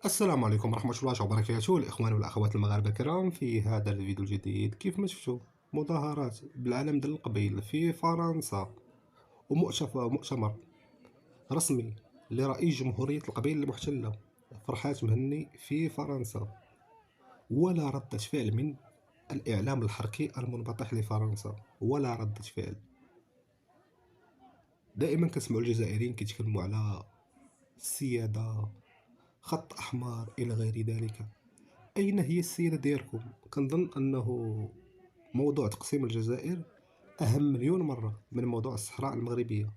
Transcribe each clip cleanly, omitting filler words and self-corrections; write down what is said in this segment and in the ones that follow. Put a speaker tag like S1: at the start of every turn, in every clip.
S1: السلام عليكم ورحمة الله وبركاته الإخوان والأخوات المغاربة الكرام. في هذا الفيديو الجديد كيف ما شفتوا مظاهرات بالعلم ديال القبيل في فرنسا، ومؤتمر رسمي لرئيس جمهورية القبيل المحتلة فرحات مهني في فرنسا، ولا ردة فعل من الإعلام الحركي المنبطح لفرنسا، ولا ردة فعل. دائما كنسمعوا الجزائريين كيتكلموا على السيادة، خط أحمر إلى غير ذلك. أين هي السيادة ديالكم؟ كنظن أنه موضوع تقسيم الجزائر أهم مليون مرة من موضوع الصحراء المغربية،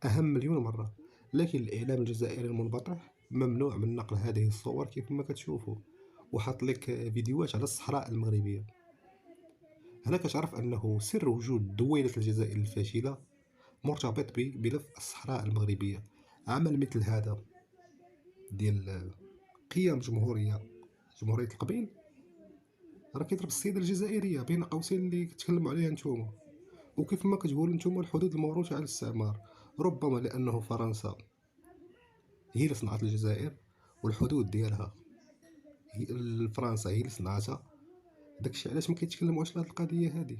S1: أهم مليون مرة. لكن الإعلام الجزائري المنبطح ممنوع من نقل هذه الصور كيف ما كتشوفوا، وحط لك فيديوهات على الصحراء المغربية. هنا كتعرف أنه سر وجود دويلة الجزائر الفاشلة مرتبط بملف الصحراء المغربية. عمل مثل هذا ديال قيام جمهورية القبيل راه كيضرب السيادة الجزائرية بين قوسين اللي كتكلموا عليها نتوما. وكيف ما كتقولوا نتوما الحدود الموروثة على الاستعمار، ربما لأنه فرنسا هي اللي صنعت الجزائر، والحدود ديالها فرنسا هي اللي صنعتها. داكشي علاش ما كيتكلموش على هاد القضية هادي،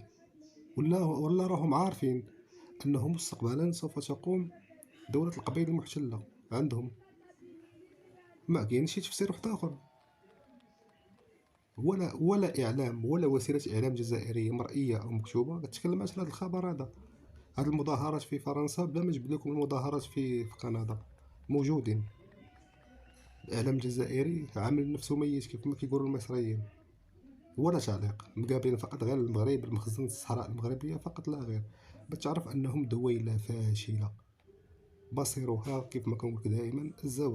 S1: ولا راهم عارفين أنه مستقبلا سوف تقوم دولة القبائل المحتلة عندهم. ما كاين شي تفسير واحد آخر، ولا إعلام ولا وسيلة إعلام جزائرية مرئية أو مكتوبة كتكلم على هذا الخبر هذا. هاد المظاهرات في فرنسا بلا ما نجيب لكم المظاهرات في كندا موجودين. الإعلام الجزائري عامل نفسه ميت كيف ما كيقولوا المصريين، ولا تعليق. مقابلين فقط غير المغرب، المخزن الصحراء المغربية فقط لا غير. بتعرف أنهم دويلة فاشلة، بصيروها كيف ما كنقول دائما الزاوية.